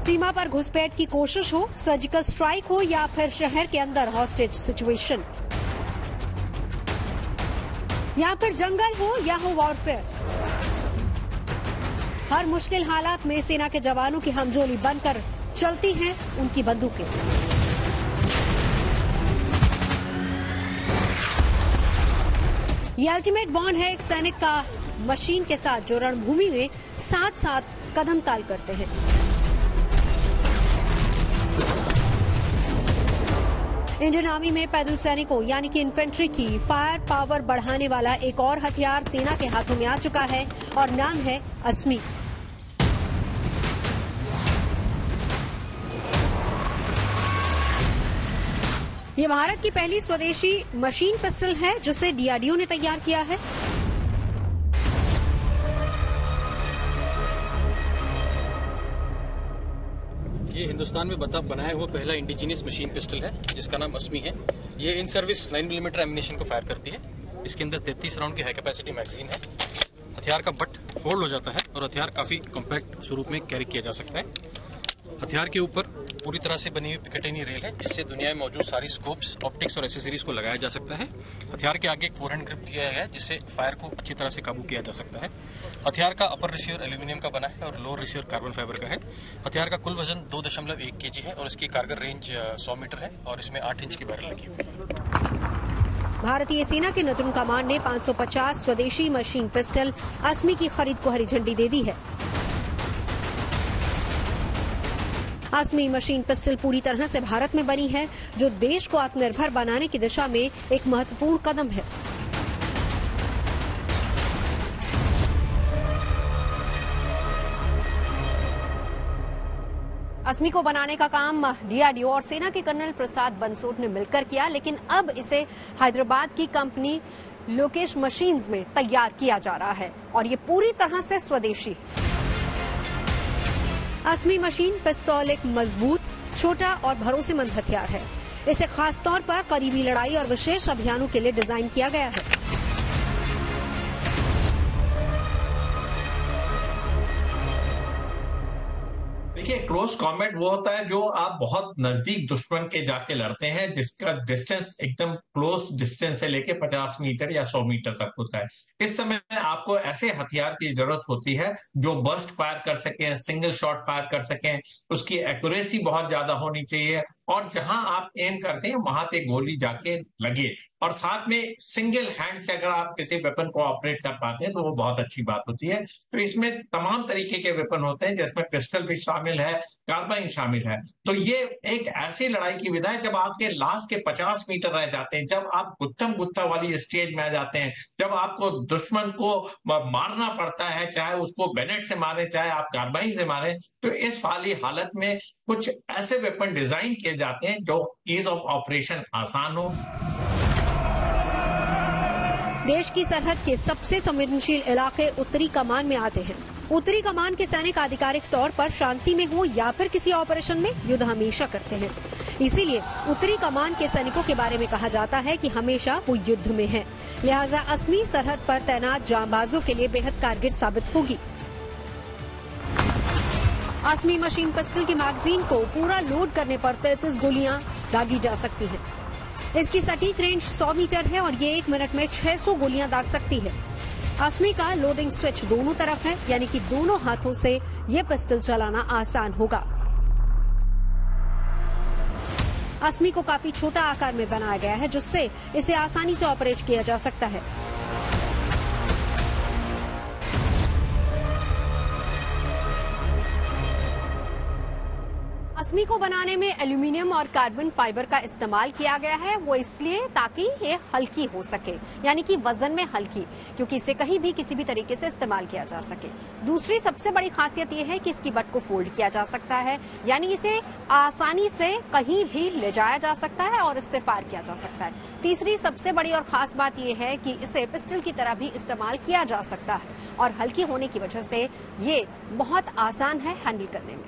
सीमा पर घुसपैठ की कोशिश हो, सर्जिकल स्ट्राइक हो या फिर शहर के अंदर हॉस्टेज सिचुएशन, या फिर जंगल हो या हो वॉरफेयर, हर मुश्किल हालात में सेना के जवानों की हमजोली बनकर चलती हैं उनकी बंदूकें। ये अल्टीमेट बॉन्ड है एक सैनिक का मशीन के साथ, जो रणभूमि में साथ साथ कदम ताल करते हैं। इंडियन आर्मी में पैदल सैनिकों यानी कि इन्फेंट्री की फायर पावर बढ़ाने वाला एक और हथियार सेना के हाथों में आ चुका है और नाम है अस्मी। ये भारत की पहली स्वदेशी मशीन पिस्टल है जिसे डीआरडीओ ने तैयार किया है। ये हिंदुस्तान में बनाया हुआ पहला इंडिजिनियस मशीन पिस्टल है जिसका नाम अस्मी है। ये इन सर्विस 9 मिलीमीटर एमिनेशन को फायर करती है। इसके अंदर 33 राउंड की हाई कैपेसिटी मैगजीन है। हथियार का बट फोल्ड हो जाता है और हथियार काफी कॉम्पैक्ट स्वरूप में कैरी किया जा सकता है। हथियार के ऊपर पूरी तरह से बनी हुई पिकेटिनी रेल है जिससे दुनिया में मौजूद सारी स्कोप्स, ऑप्टिक्स और एसेसरीज को लगाया जा सकता है। हथियार के आगे एक फोरहैंड ग्रिप दिया गया है जिससे फायर को अच्छी तरह से काबू किया जा सकता है। हथियार का अपर रिसीवर एल्यूमिनियम का बना है और लोअर रिसीवर कार्बन फाइबर का है। हथियार का कुल वजन 2.1 kg है और इसकी कारगर रेंज 100 मीटर है और इसमें 8 इंच की बैरल लगी हुई है। भारतीय सेना के नतुन कमांड ने 550 स्वदेशी मशीन पिस्टल अस्मी की खरीद को हरी झंडी दे दी है। अस्मी मशीन पिस्टल पूरी तरह से भारत में बनी है, जो देश को आत्मनिर्भर बनाने की दिशा में एक महत्वपूर्ण कदम है। अस्मी को बनाने का काम डीआरडीओ और सेना के कर्नल प्रसाद बंसोड ने मिलकर किया, लेकिन अब इसे हैदराबाद की कंपनी लोकेश मशीन्स में तैयार किया जा रहा है और ये पूरी तरह से स्वदेशी। अस्मी मशीन पिस्तौल एक मजबूत, छोटा और भरोसेमंद हथियार है। इसे खास तौर पर करीबी लड़ाई और विशेष अभियानों के लिए डिजाइन किया गया है। देखिए, क्लोज कॉम्बैट वो होता है जो आप बहुत नजदीक दुश्मन के जाके लड़ते हैं, जिसका डिस्टेंस एकदम क्लोज डिस्टेंस से लेके 50 मीटर या 100 मीटर तक होता है। इस समय आपको ऐसे हथियार की जरूरत होती है जो बर्स्ट फायर कर सकें, सिंगल शॉट फायर कर सकें, उसकी एक्यूरेसी बहुत ज्यादा होनी चाहिए और जहां आप एम करते हैं वहां पे गोली जाके लगे, और साथ में सिंगल हैंड से अगर आप किसी वेपन को ऑपरेट कर पाते हैं तो वो बहुत अच्छी बात होती है। तो इसमें तमाम तरीके के वेपन होते हैं जिसमें पिस्टल भी शामिल है, कार्बाइन शामिल है। तो ये एक ऐसी लड़ाई की विधा है जब आपके लास्ट के 50 मीटर रह जाते हैं, जब आप गुत्थम गुत्था वाली स्टेज में आ जाते हैं, जब आपको दुश्मन को मारना पड़ता है, चाहे उसको बैनेट से मारे चाहे आप कार्बाइन से मारे। तो इस वाली हालत में कुछ ऐसे वेपन डिजाइन किए जाते हैं जो ईज ऑफ ऑपरेशन आसान हो। देश की सरहद के सबसे संवेदनशील इलाके उत्तरी कमान में आते हैं। उत्तरी कमान के सैनिक आधिकारिक तौर पर शांति में हो या फिर किसी ऑपरेशन में युद्ध हमेशा करते हैं। इसीलिए उत्तरी कमान के सैनिकों के बारे में कहा जाता है कि हमेशा वो युद्ध में हैं। लिहाजा अस्मी सरहद पर तैनात जांबाजों के लिए बेहद कारगर साबित होगी। अस्मी मशीन पिस्टल की मैगजीन को पूरा लोड करने पर 33 गोलियां दागी जा सकती हैं। इसकी सटीक रेंज 100 मीटर है और ये 1 मिनट में 600 गोलियां दाग सकती है। अस्मी का लोडिंग स्विच दोनों तरफ है, यानी कि दोनों हाथों से ये पिस्टल चलाना आसान होगा। अस्मी को काफी छोटा आकार में बनाया गया है जिससे इसे आसानी से ऑपरेट किया जा सकता है। अस्मी को बनाने में एल्यूमिनियम और कार्बन फाइबर का इस्तेमाल किया गया है, वो इसलिए ताकि ये हल्की हो सके, यानी कि वजन में हल्की, क्योंकि इसे कहीं भी किसी भी तरीके से इस्तेमाल किया जा सके। दूसरी सबसे बड़ी खासियत ये है कि इसकी बट को फोल्ड किया जा सकता है, यानी इसे आसानी से कहीं भी ले जाया जा सकता है और इससे फायर किया जा सकता है। तीसरी सबसे बड़ी और खास बात यह है कि इसे पिस्टल की तरह भी इस्तेमाल किया जा सकता है और हल्की होने की वजह से ये बहुत आसान है हैंडल करने में।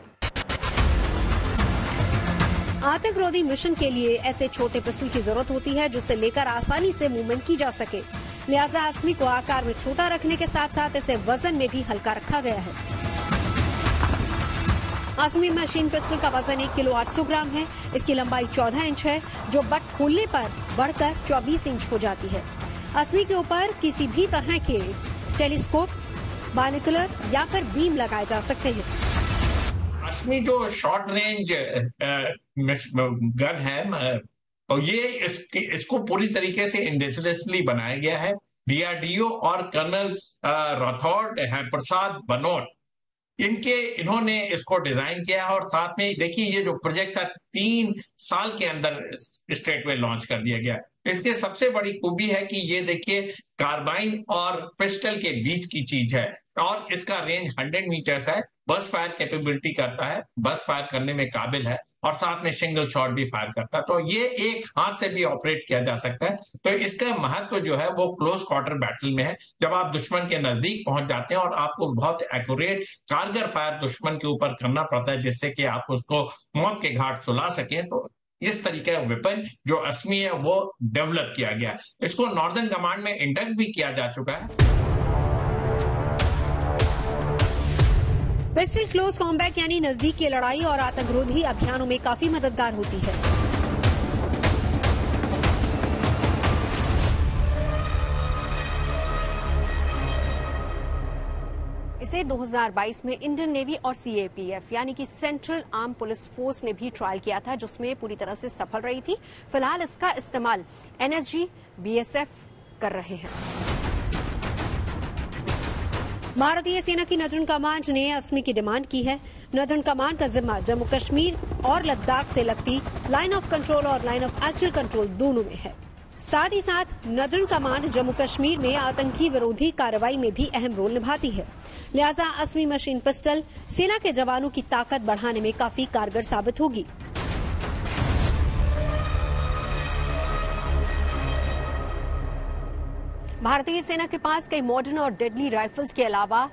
आतंकरोधी मिशन के लिए ऐसे छोटे पिस्टल की जरूरत होती है जिसे लेकर आसानी से मूवमेंट की जा सके। लिहाजा अस्मी को आकार में छोटा रखने के साथ साथ इसे वजन में भी हल्का रखा गया है। असमी मशीन पिस्टल का वजन 1 किलो 800 ग्राम है। इसकी लंबाई 14 इंच है, जो बट खोलने पर बढ़कर 24 इंच हो जाती है। असमी के ऊपर किसी भी तरह के टेलीस्कोप, बाइनोकुलर या फिर बीम लगाए जा सकते हैं। असमी जो शॉर्ट रेंज गन है, तो ये इसको पूरी तरीके से इंडस्ट्रियसली बनाया गया है। डीआरडीओ और कर्नल राठौड़ प्रसाद बनोट इन्होंने इसको डिजाइन किया है। और साथ में देखिए, ये जो प्रोजेक्ट था 3 साल के अंदर स्टेट में लॉन्च कर दिया गया। इसके सबसे बड़ी खूबी है कि ये देखिए कार्बाइन और पिस्टल के बीच की चीज है, और इसका रेंज 100 मीटर्स है। बस फायर कैपेबिलिटी करता है, बस फायर करने में काबिल है, और साथ में सिंगल शॉट भी फायर करता है। तो ये एक हाथ से भी ऑपरेट किया जा सकता है। तो इसका महत्व जो है वो क्लोज क्वार्टर बैटल में है, जब आप दुश्मन के नजदीक पहुंच जाते हैं और आपको बहुत एक्यूरेट कारगर फायर दुश्मन के ऊपर करना पड़ता है, जिससे कि आप उसको मौत के घाट सुला सकें। तो इस तरीके का वेपन जो असमी है वो डेवलप किया गया। इसको नॉर्दर्न कमांड में इंडक्ट भी किया जा चुका है। पिस्टल क्लोज कॉम्बैट यानी नजदीक की लड़ाई और आतंकरोधी अभियानों में काफी मददगार होती है। इसे 2022 में इंडियन नेवी और सीएपीएफ यानी कि सेंट्रल आर्म पुलिस फोर्स ने भी ट्रायल किया था, जिसमें पूरी तरह से सफल रही थी। फिलहाल इसका इस्तेमाल एनएसजी, बीएसएफ कर रहे हैं। भारतीय सेना की नॉर्दर्न कमांड ने असमी की डिमांड की है। नॉर्दर्न कमांड का जिम्मा जम्मू कश्मीर और लद्दाख से लगती लाइन ऑफ कंट्रोल और लाइन ऑफ एक्चुअल कंट्रोल दोनों में है। साथ ही साथ नॉर्दर्न कमांड जम्मू कश्मीर में आतंकी विरोधी कार्रवाई में भी अहम रोल निभाती है। लिहाजा असमी मशीन पिस्टल सेना के जवानों की ताकत बढ़ाने में काफी कारगर साबित होगी। भारतीय सेना के पास कई मॉडर्न और डेडली राइफल्स के अलावा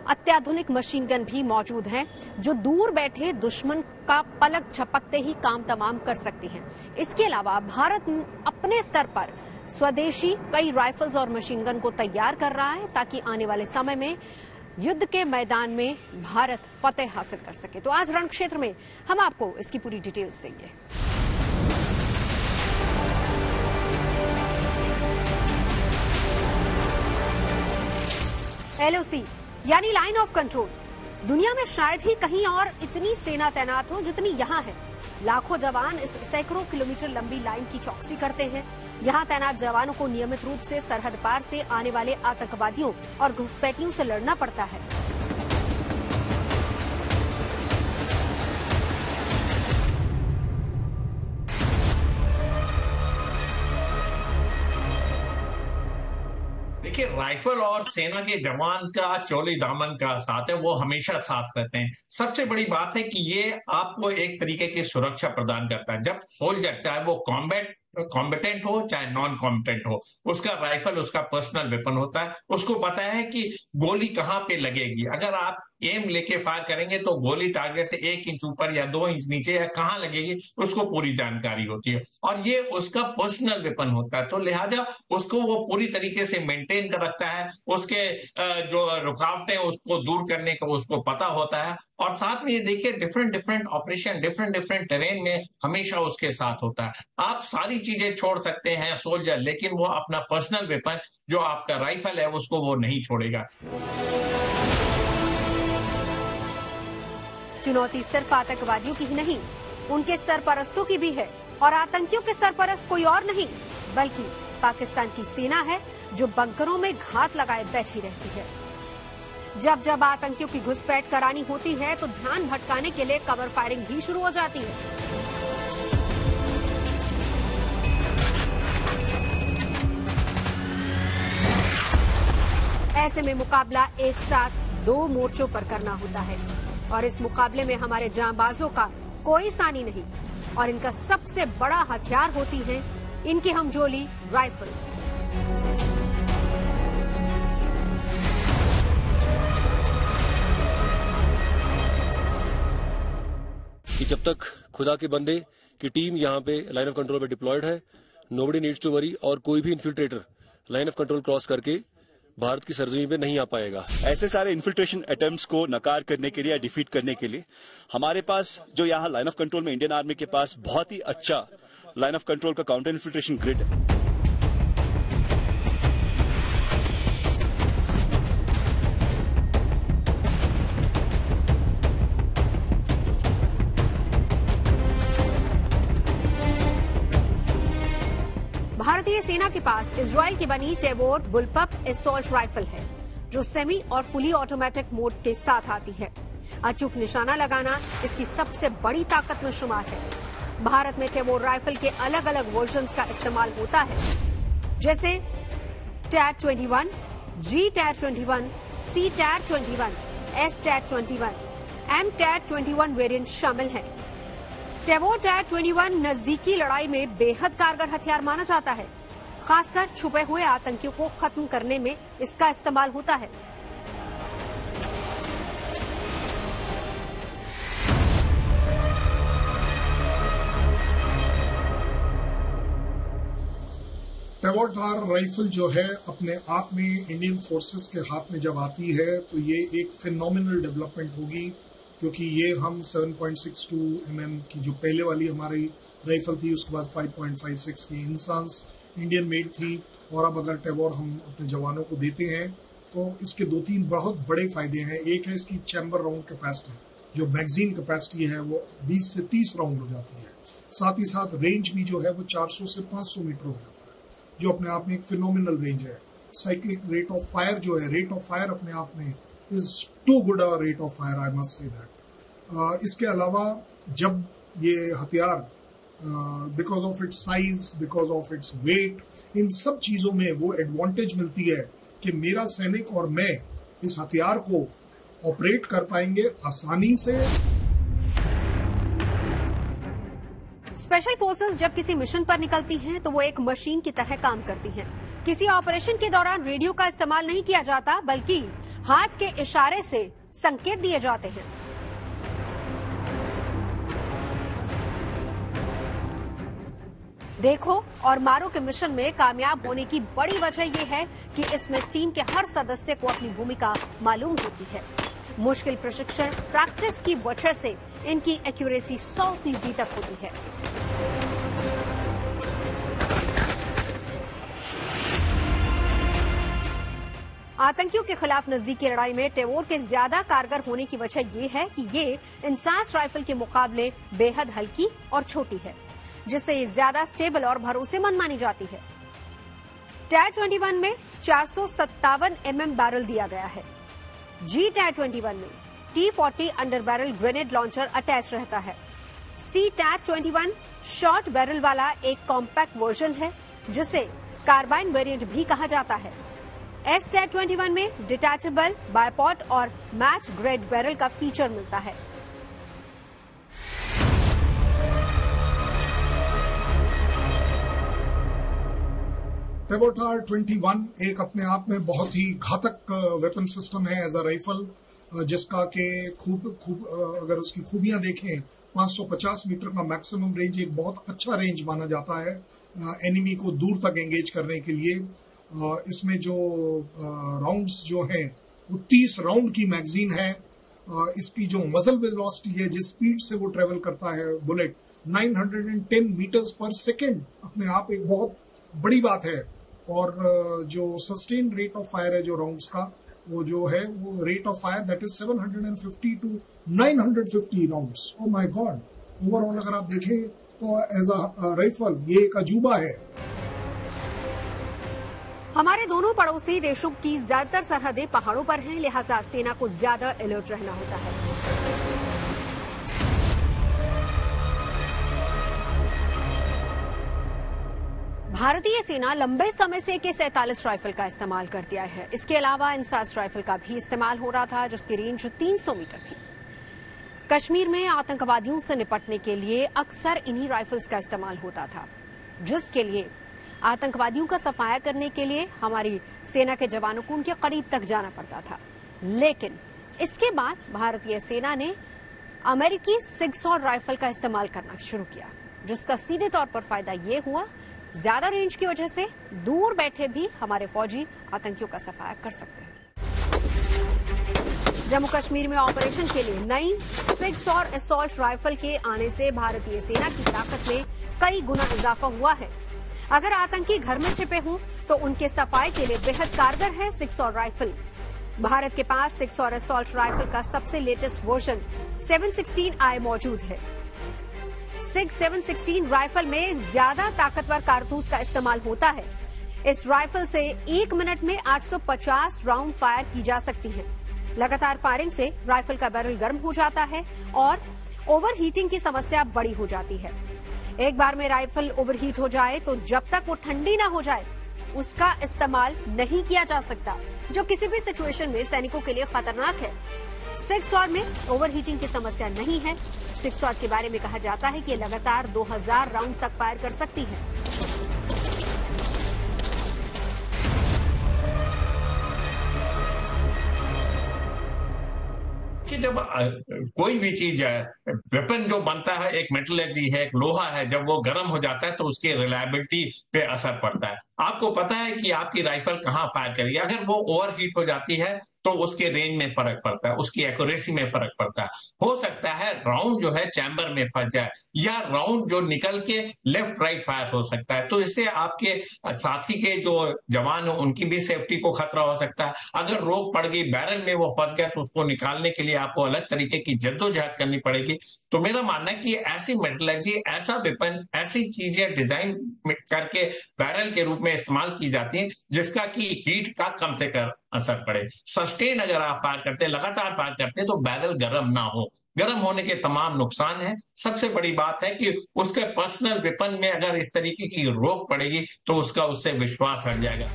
अत्याधुनिक मशीन गन भी मौजूद हैं, जो दूर बैठे दुश्मन का पलक झपकते ही काम तमाम कर सकती हैं। इसके अलावा भारत अपने स्तर पर स्वदेशी कई राइफल्स और मशीन गन को तैयार कर रहा है, ताकि आने वाले समय में युद्ध के मैदान में भारत फतेह हासिल कर सके। तो आज रण क्षेत्र में हम आपको इसकी पूरी डिटेल्स देंगे। एलओसी यानी लाइन ऑफ कंट्रोल। दुनिया में शायद ही कहीं और इतनी सेना तैनात हो जितनी यहाँ है। लाखों जवान इस सैकड़ों किलोमीटर लंबी लाइन की चौकसी करते हैं। यहाँ तैनात जवानों को नियमित रूप से सरहद पार से आने वाले आतंकवादियों और घुसपैठियों से लड़ना पड़ता है। देखिए, राइफल और सेना के जवान का चोली दामन का साथ है, वो हमेशा साथ रहते हैं। सबसे बड़ी बात है कि ये आपको एक तरीके की सुरक्षा प्रदान करता है। जब सोल्जर, चाहे वो कॉम्बेटेंट हो चाहे नॉन कॉम्बेटेंट हो, उसका राइफल उसका पर्सनल वेपन होता है। उसको पता है कि गोली कहाँ पे लगेगी। अगर आप एम लेके फायर करेंगे तो गोली टारगेट से 1 इंच ऊपर या 2 इंच नीचे या कहाँ लगेगी, उसको पूरी जानकारी होती है, और ये उसका पर्सनल वेपन होता है। तो लिहाजा उसको वो पूरी तरीके से मेंटेन कर रखता है। उसके जो रुकावटें उसको दूर करने का उसको पता होता है। और साथ में ये देखिए, डिफरेंट ऑपरेशन, डिफरेंट टेरेन में हमेशा उसके साथ होता है। आप सारी चीजें छोड़ सकते हैं सोल्जर, लेकिन वो अपना पर्सनल वेपन जो आपका राइफल है उसको वो नहीं छोड़ेगा। चुनौती सिर्फ आतंकवादियों की ही नहीं, उनके सरपरस्तों की भी है। और आतंकियों के सरपरस्त कोई और नहीं बल्कि पाकिस्तान की सेना है, जो बंकरों में घात लगाए बैठी रहती है। जब जब आतंकियों की घुसपैठ करानी होती है तो ध्यान भटकाने के लिए कवर फायरिंग भी शुरू हो जाती है। ऐसे में मुकाबला एक साथ 2 मोर्चों पर करना होता है, और इस मुकाबले में हमारे जांबाजों का कोई सानी नहीं। और इनका सबसे बड़ा हथियार होती हैं इनकी हमजोली राइफल्स। कि जब तक खुदा के बंदे की टीम यहाँ पे लाइन ऑफ कंट्रोल पे डिप्लॉयड है, नोबडी नीड्स टू वरी, और कोई भी infiltrator line of control cross करके भारत की सरजमी पे नहीं आ पाएगा। ऐसे सारे इन्फिल्ट्रेशन अटेम्प्ट्स को नकार करने के लिए या डिफीट करने के लिए हमारे पास जो यहाँ लाइन ऑफ कंट्रोल में इंडियन आर्मी के पास बहुत ही अच्छा लाइन ऑफ कंट्रोल का काउंटर इन्फिल्ट्रेशन ग्रिड है। भारतीय सेना के पास इजराइल की बनी टेवोर बुलपप एसॉल्ट राइफल है, जो सेमी और फुली ऑटोमेटिक मोड के साथ आती है। अचूक निशाना लगाना इसकी सबसे बड़ी ताकत में शुमार है। भारत में टेवोर राइफल के अलग अलग वर्जन्स का इस्तेमाल होता है, जैसे TAR-21, G-TAR-21, C-TAR-21, S-TAR-21, M-TAR-21 variant शामिल हैं। टेवोर TAR-21 नजदीकी लड़ाई में बेहद कारगर हथियार माना जाता है। खासकर छुपे हुए आतंकियों को खत्म करने में इसका इस्तेमाल होता है। टेवोर टार राइफल जो है अपने आप में इंडियन फोर्सेस के हाथ में जब आती है तो ये एक फिनोमिनल डेवलपमेंट होगी, क्योंकि ये हम 7.62 mm की जो पहले वाली हमारी राइफल थी, उसके बाद 5.56 की इंसांस इंडियन मेड थी, और अब अगर टेवोर हम अपने जवानों को देते हैं तो इसके 2-3 बहुत बड़े फायदे हैं। एक है इसकी चैम्बर राउंड कैपेसिटी, जो मैगजीन कैपेसिटी है वो 20 से 30 राउंड हो जाती है। साथ ही साथ रेंज भी जो है वो 400 से 500 मीटर हो जाता है, जो अपने आप में एक फिनोमिनल रेंज है। साइक्लिक रेट ऑफ फायर जो है, रेट ऑफ फायर अपने आप में is too good a rate of fire, I must say that. इसके अलावा जब ये हथियार because of its size, because of its weight, इन सब चीजों में वो एडवांटेज मिलती है कि मेरा सैनिक और मैं इस हथियार को ऑपरेट कर पाएंगे आसानी से। स्पेशल फोर्सेस जब किसी मिशन पर निकलती हैं तो वो एक मशीन की तरह काम करती हैं। किसी ऑपरेशन के दौरान रेडियो का इस्तेमाल नहीं किया जाता, बल्कि हाथ के इशारे से संकेत दिए जाते हैं। देखो और मारो के मिशन में कामयाब होने की बड़ी वजह यह है कि इसमें टीम के हर सदस्य को अपनी भूमिका मालूम होती है। मुश्किल प्रशिक्षण प्रैक्टिस की वजह से इनकी एक्यूरेसी 100% तक होती है। आतंकियों के खिलाफ नजदीकी लड़ाई में टेवोर के ज्यादा कारगर होने की वजह यह है कि ये इंसास राइफल के मुकाबले बेहद हल्की और छोटी है, जिससे ये ज्यादा स्टेबल और भरोसेमंद मानी जाती है। TAR-21 में 457 mm बैरल दिया गया है। G-TAR-21 में T-40 under barrel grenade launcher attach रहता है। C-TAR-21 शॉर्ट बैरल वाला एक कॉम्पैक्ट वर्जन है, जिसे कार्बाइन वेरिएंट भी कहा जाता है। S-TAR-21 में डिटैचेबल, बायपॉट और मैच ग्रेड बैरल का फीचर मिलता है। टेवोर TAR-21 एक अपने आप में बहुत ही घातक वेपन सिस्टम है एज अ राइफल, जिसका के अगर उसकी खूबियां देखें 550 मीटर का मैक्सिमम रेंज एक बहुत अच्छा रेंज माना जाता है एनिमी को दूर तक एंगेज करने के लिए। इसमें जो राउंड्स जो हैं वो 30 राउंड की मैगजीन है। इसकी जो मजल वेलोसिटी है, जिस स्पीड से वो ट्रेवल करता है बुलेट, 910 मीटर्स पर सेकेंड, अपने आप एक बहुत बड़ी बात है। और जो सस्टेन रेट ऑफ फायर है जो राउंड्स का, वो जो है वो rate of fire that is 750 to 950 rounds. Oh my God, overall अगर आप देखें तो एज अ राइफल ये एक अजूबा है। हमारे दोनों पड़ोसी देशों की ज्यादातर सरहदें पहाड़ों पर हैं, लिहाजा सेना को ज्यादा अलर्ट रहना होता है। भारतीय सेना लंबे समय से AK-47 राइफल का इस्तेमाल करती आई है। इसके अलावा इंसास राइफल का भी इस्तेमाल हो रहा था, जिसकी रेंज 300 मीटर थी। कश्मीर में आतंकवादियों से निपटने के लिए अक्सर इन्हीं राइफल्स का इस्तेमाल होता था, जिसके लिए आतंकवादियों का सफाया करने के लिए हमारी सेना के जवानों को उनके करीब तक जाना पड़ता था। लेकिन इसके बाद भारतीय सेना ने अमेरिकी 6 राइफल का इस्तेमाल करना शुरू किया, जिसका सीधे तौर पर फायदा ये हुआ ज्यादा रेंज की वजह से दूर बैठे भी हमारे फौजी आतंकियों का सफाया कर सकते हैं। जम्मू कश्मीर में ऑपरेशन के लिए नई 6 और असॉल्ट राइफल के आने से भारतीय सेना की ताकत में कई गुना इजाफा हुआ है। अगर आतंकी घर में छिपे हों तो उनके सफाई के लिए बेहद कारगर है 6 और राइफल। भारत के पास 6 और असॉल्ट राइफल का सबसे लेटेस्ट वर्जन 716i मौजूद है। 716 राइफल में ज्यादा ताकतवर कारतूस का इस्तेमाल होता है। इस राइफल से 1 मिनट में 850 राउंड फायर की जा सकती है। लगातार फायरिंग से राइफल का बैरल गर्म हो जाता है और ओवर हीटिंग की समस्या बड़ी हो जाती है। एक बार में राइफल ओवरहीट हो जाए तो जब तक वो ठंडी ना हो जाए उसका इस्तेमाल नहीं किया जा सकता, जो किसी भी सिचुएशन में सैनिकों के लिए खतरनाक है। 6 और में ओवरहीटिंग की समस्या नहीं है। 6 और के बारे में कहा जाता है कि लगातार 2000 राउंड तक फायर कर सकती है। कि जब कोई भी चीज है, वेपन जो बनता है, एक मेटलर्जी है, एक लोहा है, जब वो गर्म हो जाता है तो उसकी रिलायबिलिटी पे असर पड़ता है। आपको पता है कि आपकी राइफल कहाँ फायर करेगी। अगर वो ओवरहीट हो जाती है तो उसके रेंज में फर्क पड़ता है, उसकी एक्यूरेसी में फर्क पड़ता है। हो सकता है राउंड जो है चैम्बर में फंस जाए या राउंड जो निकल के लेफ्ट राइट फायर हो सकता है, तो इससे आपके साथी के जो जवान हो उनकी भी सेफ्टी को खतरा हो सकता है। अगर रोक पड़ गई, बैरल में वो फंस गया, तो उसको निकालने के लिए आपको अलग तरीके की जद्दोजहद करनी पड़ेगी। तो मेरा मानना है कि ऐसी मेटलर्जी, ऐसा वेपन, ऐसी चीजें डिजाइन करके बैरल के रूप में इस्तेमाल की जाती हैं जिसका कि हीट का कम से कम असर पड़े। सस्टेन अगर आप फायर करते हैं, लगातार फायर करते हैं, तो बैरल गर्म ना हो। गर्म होने के तमाम नुकसान हैं। सबसे बड़ी बात है कि उसके पर्सनल वेपन में अगर इस तरीके की रोक पड़ेगी तो उसका उससे विश्वास हट जाएगा।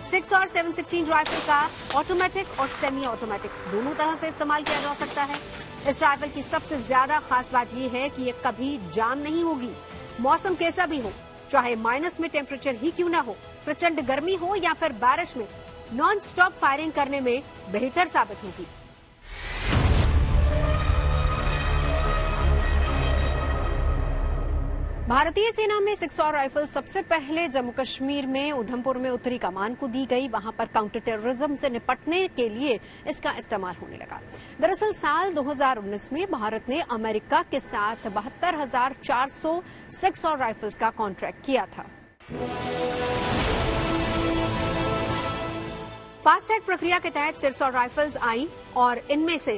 6 और 716 राइफल का ऑटोमेटिक और सेमी ऑटोमेटिक दोनों तरह से इस्तेमाल किया जा सकता है। इस राइफल की सबसे ज्यादा खास बात यह है कि ये कभी जाम नहीं होगी। मौसम कैसा भी हो, चाहे माइनस में टेम्परेचर ही क्यों ना हो, प्रचंड गर्मी हो या फिर बारिश में, नॉन स्टॉप फायरिंग करने में बेहतर साबित होगी। भारतीय सेना में 6 और राइफल सबसे पहले जम्मू कश्मीर में उधमपुर में उत्तरी कमान को दी गई। वहां पर काउंटर टेररिज्म से निपटने के लिए इसका इस्तेमाल होने लगा। दरअसल साल 2019 में भारत ने अमेरिका के साथ 72,400 6 और राइफल्स का कॉन्ट्रैक्ट किया था। फास्ट ट्रैक प्रक्रिया के तहत 6 और राइफल्स आई और इनमें से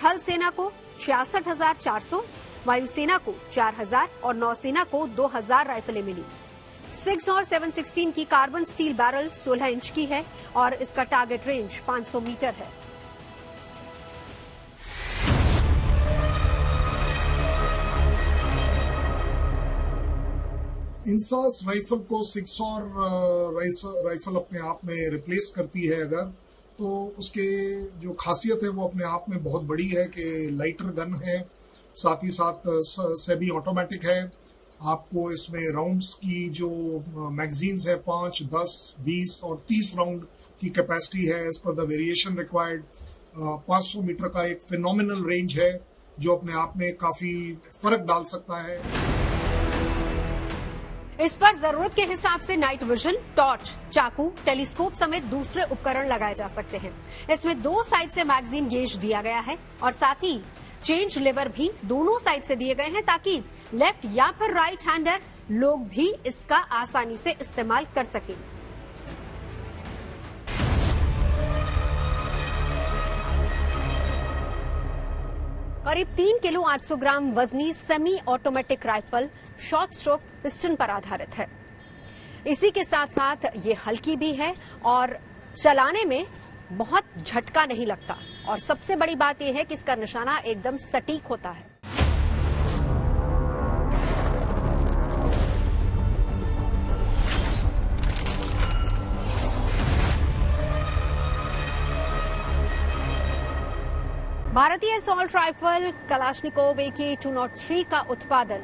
थल सेना को 66,400, वायुसेना को 4,000 और नौसेना को 2,000 राइफलें मिली। 6 और 716 की कार्बन स्टील बैरल 16 इंच की है और इसका टारगेट रेंज 500 मीटर है। इंसास राइफल को 6 और राइफल अपने आप में रिप्लेस करती है अगर, तो उसके जो खासियत है वो अपने आप में बहुत बड़ी है कि लाइटर गन है, साथ ही साथ सेमी ऑटोमेटिक है। आपको इसमें राउंड्स की जो मैगजीन्स है 5, 10, 20 और 30 राउंड की कैपेसिटी है as per the variation required. 500 metre का एक फिनोमिनल रेंज है जो अपने आप में काफी फर्क डाल सकता है। इस पर जरूरत के हिसाब से नाइट विजन, टॉर्च, चाकू, टेलीस्कोप समेत दूसरे उपकरण लगाए जा सकते हैं। इसमें 2 साइड से मैगजीन गेज दिया गया है और साथ ही चेंज लेवर भी दोनों साइड से दिए गए हैं ताकि लेफ्ट या फिर राइट हैंडर लोग भी इसका आसानी से इस्तेमाल कर सकें। करीब 3 किलो 800 ग्राम वजनी semi automatic rifle short stroke piston पर आधारित है। इसी के साथ साथ ये हल्की भी है और चलाने में बहुत झटका नहीं लगता और सबसे बड़ी बात यह है कि इसका निशाना एकदम सटीक होता है। भारतीय असॉल्ट राइफल कलाश्निकोव AK-203 का उत्पादन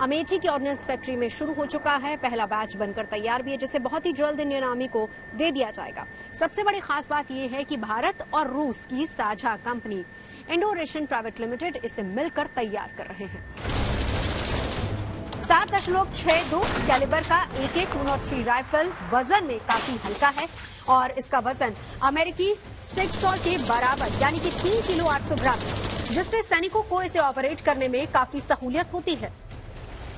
अमेठी की ऑर्डिनेंस फैक्ट्री में शुरू हो चुका है। पहला बैच बनकर तैयार भी है जिसे बहुत ही जल्द इंडियन आर्मी को दे दिया जाएगा। सबसे बड़ी खास बात यह है कि भारत और रूस की साझा कंपनी इंडो रेशियन प्राइवेट लिमिटेड इसे मिलकर तैयार कर रहे हैं। 7.62 कैलिबर का AK-203 राइफल वजन में काफी हल्का है और इसका वजन अमेरिकी 600 के बराबर यानी कि 3 किलो 800 ग्राम है, जिससे सैनिकों को इसे ऑपरेट करने में काफी सहूलियत होती है।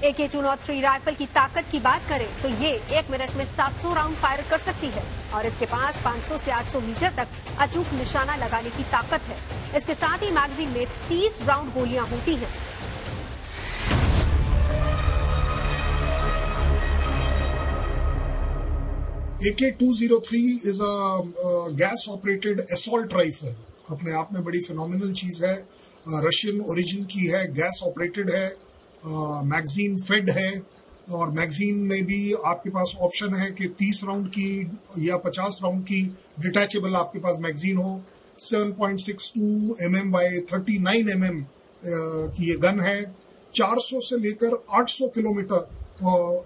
AK-203 राइफल की ताकत की बात करें तो ये 1 मिनट में 700 राउंड फायर कर सकती है और इसके पास 500 से 800 मीटर तक अचूक निशाना लगाने की ताकत है। इसके साथ ही मैगजीन में 30 राउंड गोलियां होती हैं। AK-203 is a gas operated assault rifle. अपने आप में बड़ी फिनोमिनल चीज है। रशियन ओरिजिन की है, गैस ऑपरेटेड है, मैगजीन फेड है और मैगजीन में भी आपके पास ऑप्शन है कि 30 राउंड की या 50 राउंड की डिटैचेबल आपके पास मैगजीन हो। 7.62 mm बाय 39 mm की ये गन है। 400 से लेकर 800 किलोमीटर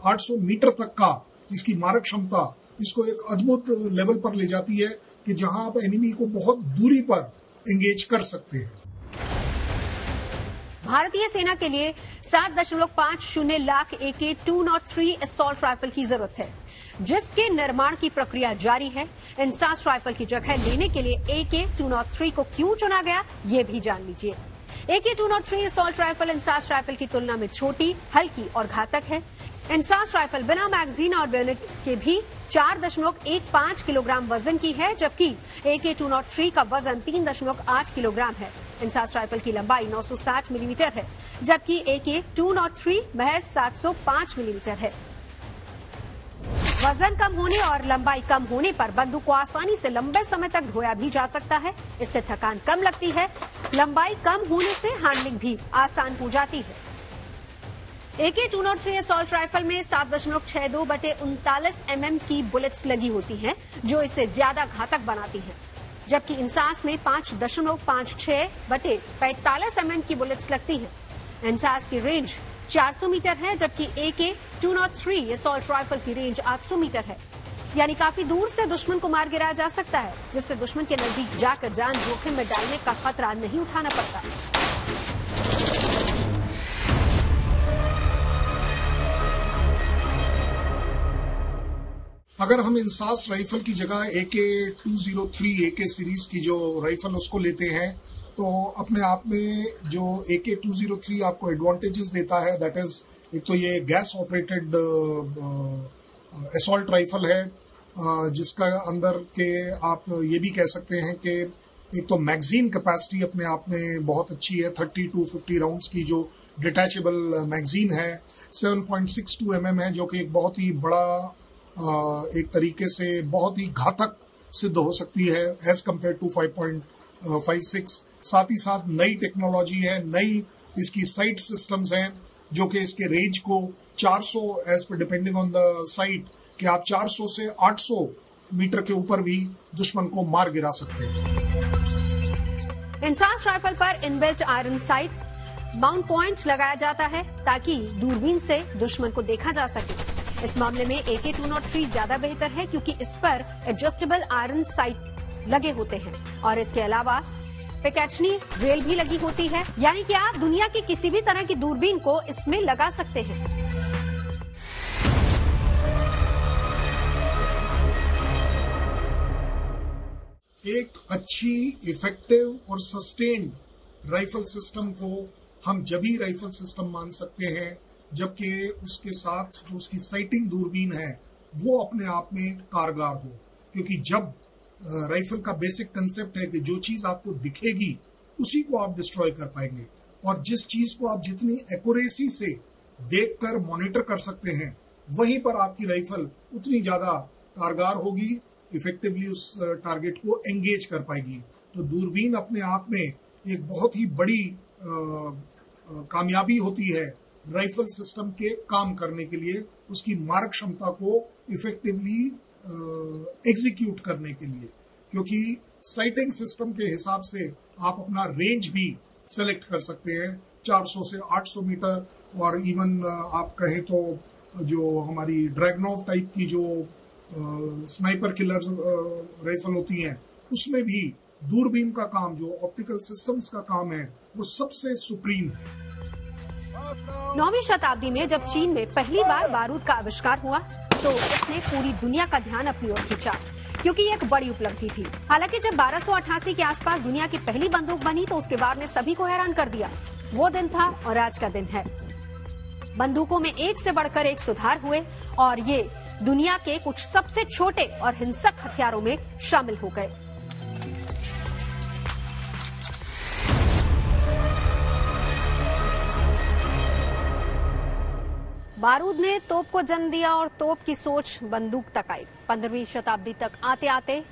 800 मीटर तक का इसकी मारक क्षमता इसको एक अद्भुत लेवल पर ले जाती है कि जहां आप एनिमी को बहुत दूरी पर एंगेज कर सकते हैं। भारतीय सेना के लिए 7.50 लाख AK-203 असॉल्ट राइफल की जरूरत है, जिसके निर्माण की प्रक्रिया जारी है। इंसास राइफल की जगह लेने के लिए AK-203 को क्यों चुना गया, ये भी जान लीजिए। AK-203 assault rifle INSAS rifle की तुलना में छोटी, हल्की और घातक है। इंसास राइफल बिना मैगजीन और बेनेट के भी 4.15 किलोग्राम वजन की है, जबकि AK-203 का वजन 3.8 किलोग्राम है। इंसास राइफल की लंबाई 960 मिलीमीटर है, जबकि AK-203 महज 705 मिलीमीटर है। वजन कम होने और लंबाई कम होने पर बंदूक को आसानी से लंबे समय तक ढोया भी जा सकता है। इससे थकान कम लगती है। लंबाई कम होने से हैंडलिंग भी आसान हो जाती है। AK-203 असॉल्ट राइफल में 7.62/39 mm की बुलेट्स लगी होती हैं, जो इसे ज्यादा घातक बनाती हैं, जबकि इंसास में 5.56/45 mm की बुलेट्स लगती हैं। इंसास की रेंज 400 मीटर है, जबकि AK-203 असॉल्ट राइफल की रेंज 800 मीटर है, यानी काफी दूर से दुश्मन को मार गिराया जा सकता है, जिससे दुश्मन के नजदीक जाकर जान जोखिम में डालने का खतरा नहीं उठाना पड़ता। अगर हम इंसास राइफल की जगह AK-203 AK सीरीज की जो राइफल उसको लेते हैं तो अपने आप में जो AK-203 आपको एडवांटेजेस देता है, दैट इज एक तो ये गैस ऑपरेटेड असॉल्ट राइफल है, जिसका अंदर के आप ये भी कह सकते हैं कि एक तो मैगजीन कैपेसिटी अपने आप में बहुत अच्छी है। 30 to 50 राउंड्स की जो डिटैचेबल मैगजीन है। 7.62 mm है, जो कि एक बहुत ही बड़ा एक तरीके से बहुत ही घातक सिद्ध हो सकती है एज कम्पेयर टू 5.56। साथ ही साथ नई टेक्नोलॉजी है, नई इसकी साइट सिस्टम्स हैं, जो कि इसके रेंज को 400 as per depending on the site कि आप 400 से 800 मीटर के ऊपर भी दुश्मन को मार गिरा सकते हैं। इंसास राइफल पर inbuilt iron site mount point लगाया जाता है ताकि दूरबीन से दुश्मन को देखा जा सके। इस मामले में AK-203 ज्यादा बेहतर है, क्योंकि इस पर एडजस्टेबल आयरन साइट लगे होते हैं और इसके अलावा पिकैचनी रेल भी लगी होती है, यानी कि आप दुनिया की किसी भी तरह की दूरबीन को इसमें लगा सकते हैं। एक अच्छी, इफेक्टिव और सस्टेन्ड राइफल सिस्टम को हम जभी राइफल सिस्टम मान सकते हैं जबकि उसके साथ जो उसकी साइटिंग दूरबीन है वो अपने आप में कारगर हो। क्योंकि जब राइफल का बेसिक कंसेप्ट है कि जो चीज आपको दिखेगी उसी को आप डिस्ट्रॉय कर पाएंगे, और जिस चीज को आप जितनी एक्यूरेसी से देखकर मॉनिटर कर सकते हैं वहीं पर आपकी राइफल उतनी ज्यादा कारगर होगी, इफेक्टिवली उस टारगेट को एंगेज कर पाएगी। तो दूरबीन अपने आप में एक बहुत ही बड़ी कामयाबी होती है राइफल सिस्टम के काम करने के लिए, उसकी मारक क्षमता को इफेक्टिवली एग्जीक्यूट करने के लिए, क्योंकि साइटिंग सिस्टम के हिसाब से आप अपना रेंज भी सेलेक्ट कर सकते हैं 400 से 800 मीटर, और इवन आप कहें तो जो हमारी ड्रैगनोव टाइप की जो स्नाइपर किलर राइफल होती हैं उसमें भी दूरबीन का काम, जो ऑप्टिकल सिस्टम्स का काम है, वो सबसे सुप्रीम है। 9वीं शताब्दी में जब चीन में पहली बार बारूद का आविष्कार हुआ तो इसने पूरी दुनिया का ध्यान अपनी ओर खींचा, क्योंकि ये एक बड़ी उपलब्धि थी। हालांकि जब 1288 के आसपास दुनिया की पहली बंदूक बनी तो उसके बाद ने सभी को हैरान कर दिया। वो दिन था और आज का दिन है। बंदूकों में एक से बढ़कर एक सुधार हुए और ये दुनिया के कुछ सबसे छोटे और हिंसक हथियारों में शामिल हो गए। बारूद ने तोप को जन्म दिया और तोप की सोच बंदूक तक आई। 15वीं शताब्दी तक आते आते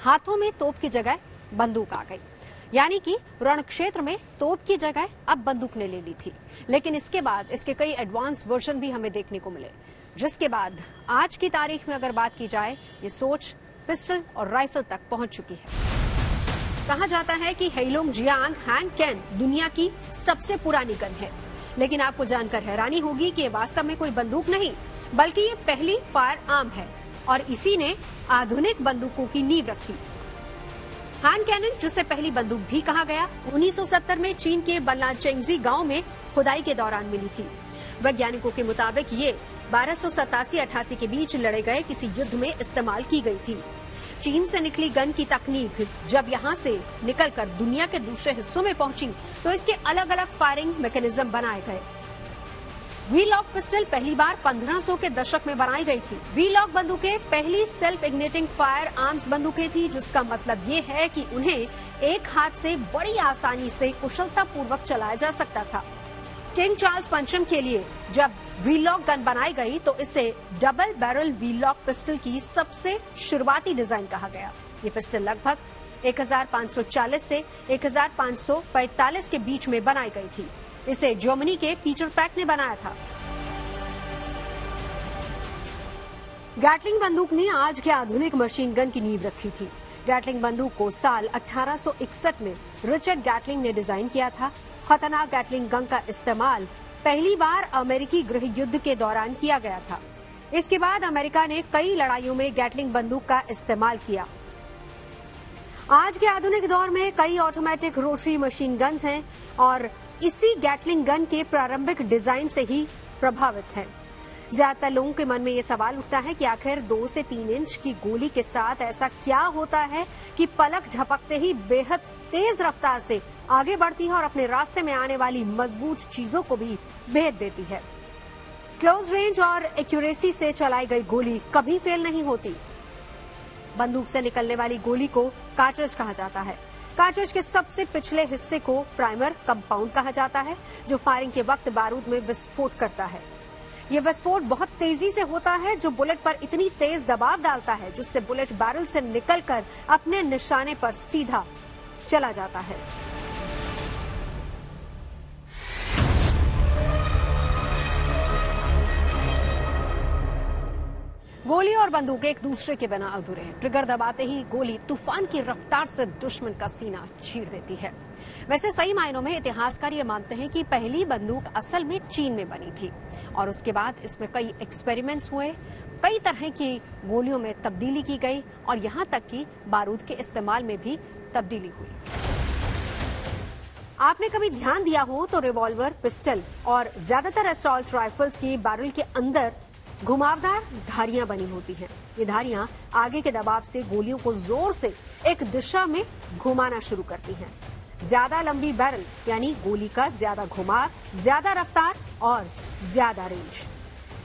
हाथों में तोप की जगह बंदूक आ गई, यानी कि रण क्षेत्र में तोप की जगह अब बंदूक ने ले ली थी। लेकिन इसके बाद इसके कई एडवांस वर्जन भी हमें देखने को मिले, जिसके बाद आज की तारीख में अगर बात की जाए ये सोच पिस्टल और राइफल तक पहुंच चुकी है। कहा जाता है कि हेइलोंग जियांग हैंड कैन दुनिया की सबसे पुरानी गन है, लेकिन आपको जानकर हैरानी होगी कि ये वास्तव में कोई बंदूक नहीं बल्कि ये पहली फायर आर्म है और इसी ने आधुनिक बंदूकों की नींव रखी। हैंड कैनन, जिसे पहली बंदूक भी कहा गया, 1970 में चीन के बल्लाचेंगजी गांव में खुदाई के दौरान मिली थी। वैज्ञानिकों के मुताबिक ये 1287-88 के बीच लड़े गए किसी युद्ध में इस्तेमाल की गई थी। चीन से निकली गन की तकनीक जब यहां से निकलकर दुनिया के दूसरे हिस्सों में पहुंची तो इसके अलग अलग फायरिंग मैकेनिज्म बनाए गए। वी-लॉक पिस्टल पहली बार 1500 के दशक में बनाई गई थी। वी-लॉक बंदूकें पहली सेल्फ इग्निटिंग फायर आर्म्स बंदूकें थी, जिसका मतलब ये है कि उन्हें एक हाथ से बड़ी आसानी से कुशलतापूर्वक चलाया जा सकता था। किंग चार्ल्स पंचम के लिए जब वी-लॉक गन बनाई गई तो इसे डबल बैरल वी-लॉक पिस्टल की सबसे शुरुआती डिजाइन कहा गया। ये पिस्टल लगभग 1540 से 1545 के बीच में बनाई गई थी। इसे जर्मनी के पीटर पैक ने बनाया था। गैटलिंग बंदूक ने आज के आधुनिक मशीन गन की नींव रखी थी। गैटलिंग बंदूक को साल 1861 में रिचर्ड गैटलिंग ने डिजाइन किया था। खतरनाक गैटलिंग गन का इस्तेमाल पहली बार अमेरिकी गृह युद्ध के दौरान किया गया था। इसके बाद अमेरिका ने कई लड़ाइयों में गैटलिंग बंदूक का इस्तेमाल किया। आज के आधुनिक दौर में कई ऑटोमेटिक रोटरी मशीन गन्स हैं और इसी गैटलिंग गन के प्रारंभिक डिजाइन से ही प्रभावित है। ज्यादातर लोगों के मन में ये सवाल उठता है कि आखिर 2 से 3 इंच की गोली के साथ ऐसा क्या होता है कि पलक झपकते ही बेहद तेज रफ्तार से आगे बढ़ती है और अपने रास्ते में आने वाली मजबूत चीजों को भी भेद देती है। क्लोज रेंज और एक्यूरेसी से चलाई गई गोली कभी फेल नहीं होती। बंदूक से निकलने वाली गोली को कार्ट्रिज कहा जाता है। कार्ट्रिज के सबसे पिछले हिस्से को प्राइमर कंपाउंड कहा जाता है, जो फायरिंग के वक्त बारूद में विस्फोट करता है। ये विस्फोट बहुत तेजी से होता है, जो बुलेट पर इतनी तेज दबाव डालता है जिससे बुलेट बैरल से निकलकर अपने निशाने पर सीधा चला जाता है। गोली और बंदूक एक दूसरे के बिना अधूरे हैं। ट्रिगर दबाते ही गोली तूफान की रफ्तार से दुश्मन का सीना चीर देती है। वैसे सही मायनों में इतिहासकार ये मानते हैं कि पहली बंदूक असल में चीन में बनी थी और उसके बाद इसमें कई एक्सपेरिमेंट्स हुए, कई तरह की गोलियों में तब्दीली की गई और यहाँ तक कि बारूद के इस्तेमाल में भी तब्दीली हुई। आपने कभी ध्यान दिया हो तो रिवॉल्वर, पिस्टल और ज्यादातर असॉल्ट राइफल्स की बैरल के अंदर घुमावदार धारियां बनी होती हैं। ये धारियां आगे के दबाव से गोलियों को जोर से एक दिशा में घुमाना शुरू करती हैं। ज्यादा लंबी बैरल यानी गोली का ज्यादा घुमाव, ज्यादा रफ्तार और ज्यादा रेंज।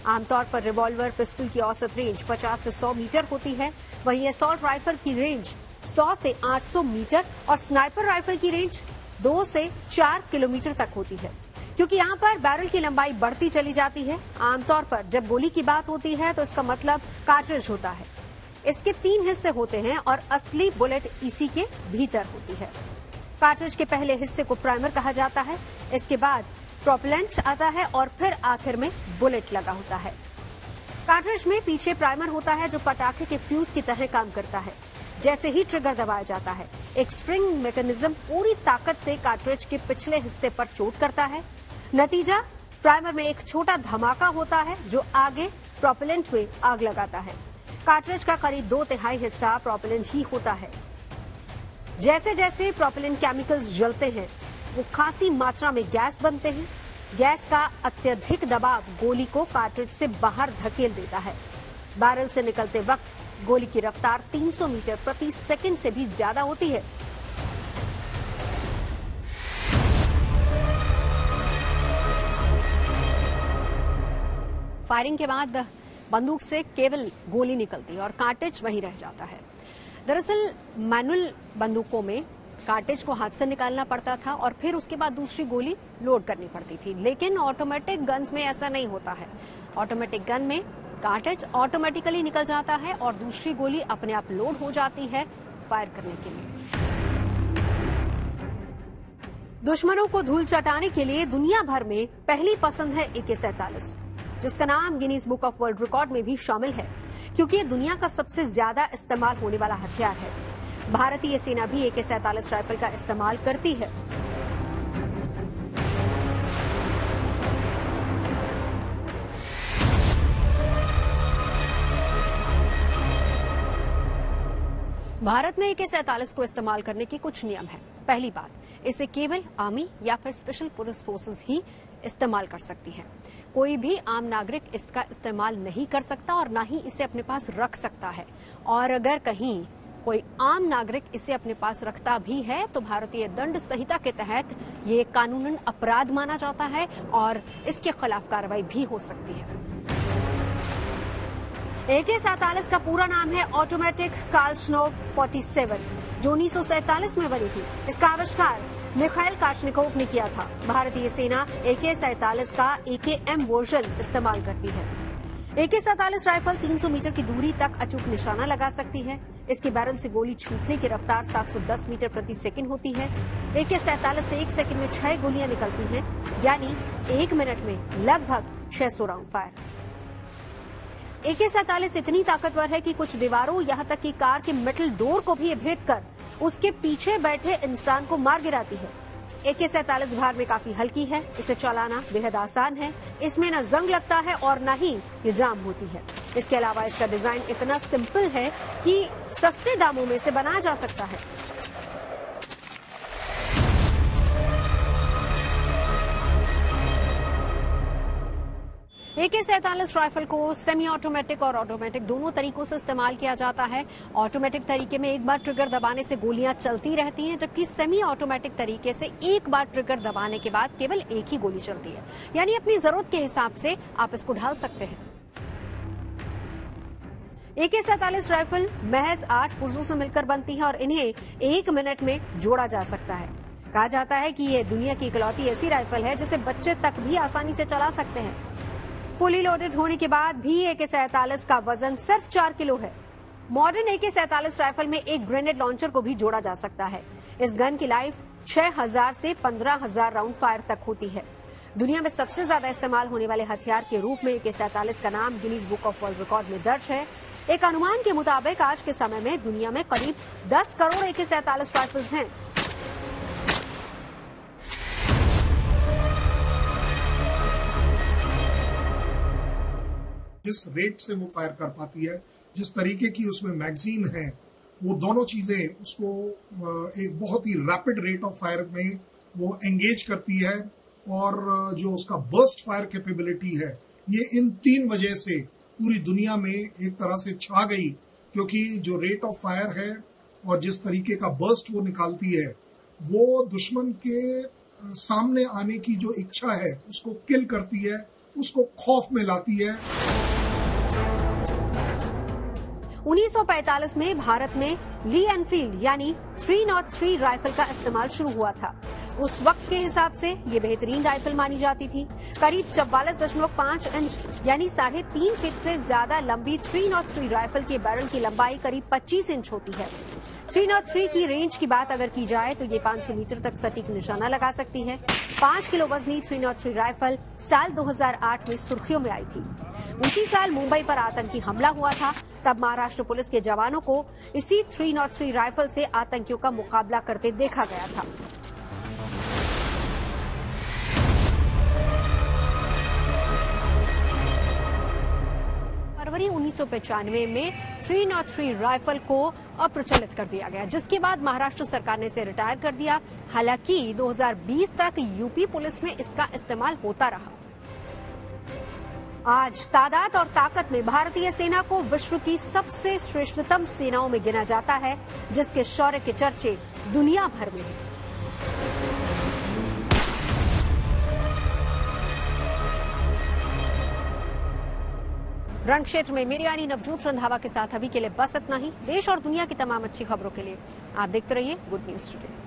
आमतौर पर रिवॉल्वर, पिस्टल की औसत रेंज 50 से 100 मीटर होती है, वहीं असॉल्ट राइफल की रेंज 100 से 800 मीटर और स्नाइपर राइफल की रेंज 2 से 4 किलोमीटर तक होती है। क्योंकि यहाँ पर बैरल की लंबाई बढ़ती चली जाती है, आमतौर पर जब गोली की बात होती है तो इसका मतलब कार्ट्रिज होता है। इसके 3 हिस्से होते हैं और असली बुलेट इसी के भीतर होती है। कार्ट्रिज के पहले हिस्से को प्राइमर कहा जाता है, इसके बाद प्रोपेलेंट आता है और फिर आखिर में बुलेट लगा होता है। कार्ट्रिज में पीछे प्राइमर होता है जो पटाखे के फ्यूज की तरह काम करता है। जैसे ही ट्रिगर दबाया जाता है, एक स्प्रिंग मैकेनिज्म पूरी ताकत से कार्ट्रिज के पिछले हिस्से पर चोट करता है। नतीजा, प्राइमर में एक छोटा धमाका होता है जो आगे प्रोपेलेंट में आग लगाता है। कार्ट्रिज का करीब 2/3 हिस्सा प्रोपेलेंट ही होता है। जैसे जैसे प्रोपेलेंट केमिकल्स जलते हैं वो खासी मात्रा में गैस बनते हैं। गैस का अत्यधिक दबाव गोली को कार्ट्रिज से बाहर धकेल देता है। बैरल से निकलते वक्त गोली की रफ्तार 300 मीटर प्रति सेकंड से भी ज्यादा होती है। फायरिंग के बाद बंदूक से केवल गोली निकलती है और कार्ट्रिज वहीं रह जाता है। दरअसल मैनुअल बंदूकों में कार्ट्रिज को हाथ से निकालना पड़ता था और फिर उसके बाद दूसरी गोली लोड करनी पड़ती थी, लेकिन ऑटोमेटिक गन्स में ऐसा नहीं होता है। ऑटोमेटिक गन में कार्ट्रिज ऑटोमेटिकली निकल जाता है और दूसरी गोली अपने आप लोड हो जाती है फायर करने के लिए। दुश्मनों को धूल चटाने के लिए दुनिया भर में पहली पसंद है AK-47, जिसका नाम Guinness book of world record में भी शामिल है, क्योंकि ये दुनिया का सबसे ज्यादा इस्तेमाल होने वाला हथियार है। भारतीय सेना भी AK-47 राइफल का इस्तेमाल करती है। भारत में AK-47 को इस्तेमाल करने के कुछ नियम हैं। पहली बात, इसे केवल आर्मी या फिर स्पेशल पुलिस फोर्सेस ही इस्तेमाल कर सकती है। कोई भी आम नागरिक इसका इस्तेमाल नहीं कर सकता और ना ही इसे अपने पास रख सकता है। और अगर कहीं कोई आम नागरिक इसे अपने पास रखता भी है तो भारतीय दंड संहिता के तहत ये कानूनन अपराध माना जाता है और इसके खिलाफ कार्रवाई भी हो सकती है। AK-47 का पूरा नाम है ऑटोमेटिक काल्शनोव 47, जो 1947 में बनी थी। इसका आविष्कार मिखाइल काशनिकोव ने किया था। भारतीय सेना AK-47 का AKM वर्जन इस्तेमाल करती है। AK-47 राइफल 300 मीटर की दूरी तक अचूक निशाना लगा सकती है। इसके बैरल से गोली छूटने की रफ्तार 710 मीटर प्रति सेकंड होती है। AK-47 से 1 सेकंड में 6 गोलियां निकलती हैं, यानी 1 मिनट में लगभग 600 राउंड फायर। AK-47 इतनी ताकतवर है कि कुछ दीवारों यहां तक कि कार के मेटल डोर को भी भेद कर उसके पीछे बैठे इंसान को मार गिराती है। AK-47 भार में काफी हल्की है, इसे चलाना बेहद आसान है। इसमें न जंग लगता है और न ही ये जाम होती है। इसके अलावा इसका डिजाइन इतना सिंपल है कि सस्ते दामों में से बनाया जा सकता है। AK-47 राइफल को सेमी ऑटोमेटिक और ऑटोमेटिक दोनों तरीकों से इस्तेमाल किया जाता है। ऑटोमेटिक तरीके में एक बार ट्रिगर दबाने से गोलियां चलती रहती हैं, जबकि सेमी ऑटोमेटिक तरीके से एक बार ट्रिगर दबाने के बाद केवल एक ही गोली चलती है, यानी अपनी जरूरत के हिसाब से आप इसको ढाल सकते हैं। AK-47 राइफल महज 8 पुर्जों से मिलकर बनती है और इन्हें 1 मिनट में जोड़ा जा सकता है। कहा जाता है कि ये दुनिया की इकलौती ऐसी राइफल है जिसे बच्चे तक भी आसानी से चला सकते हैं। फुली लोडेड होने के बाद भी AK-47 का वजन सिर्फ 4 किलो है। मॉडर्न AK-47 राइफल में एक ग्रेनेड लॉन्चर को भी जोड़ा जा सकता है। इस गन की लाइफ 6000 से 15000 राउंड फायर तक होती है। दुनिया में सबसे ज्यादा इस्तेमाल होने वाले हथियार के रूप में AK-47 का नाम Guinness book of world record में दर्ज है। एक अनुमान के मुताबिक आज के समय में दुनिया में करीब 10 करोड़ AK-47 राइफल्स हैं। जिस रेट से वो फायर कर पाती है, जिस तरीके की उसमें मैगजीन है, वो दोनों चीजें उसको एक बहुत ही रैपिड रेट ऑफ फायर में वो एंगेज करती है। और जो उसका बर्स्ट फायर कैपेबिलिटी है, ये इन 3 वजह से पूरी दुनिया में एक तरह से छा गई, क्योंकि जो रेट ऑफ फायर है और जिस तरीके का बर्स्ट वो निकालती है, वो दुश्मन के सामने आने की जो इच्छा है उसको किल करती है, उसको खौफ में लाती है। 1945 में भारत में ली एनफील्ड यानी 303 राइफल का इस्तेमाल शुरू हुआ था। उस वक्त के हिसाब से ये बेहतरीन राइफल मानी जाती थी। करीब 44.5 इंच यानी 3.5 फीट से ज्यादा लंबी 303 राइफल के बैरल की लंबाई करीब 25 इंच होती है। 303 की रेंज की बात अगर की जाए तो ये 500 मीटर तक सटीक निशाना लगा सकती है। 5 किलो वजनी 303 राइफल साल 2008 में सुर्खियों में आई थी। उसी साल मुंबई पर आतंकी हमला हुआ था। तब महाराष्ट्र पुलिस के जवानों को इसी 303 राइफल से आतंकियों का मुकाबला करते देखा गया था। फरवरी 1995 में 303 राइफल को अप्रचलित कर दिया गया, जिसके बाद महाराष्ट्र सरकार ने इसे रिटायर कर दिया। हालांकि 2020 तक यूपी पुलिस में इसका इस्तेमाल होता रहा। आज तादाद और ताकत में भारतीय सेना को विश्व की सबसे श्रेष्ठतम सेनाओं में गिना जाता है, जिसके शौर्य के चर्चे दुनिया भर में हैं। रण क्षेत्र में मेरी यानी नवजोत रंधावा के साथ अभी के लिए बस इतना ही। देश और दुनिया की तमाम अच्छी खबरों के लिए आप देखते रहिए गुड न्यूज टुडे।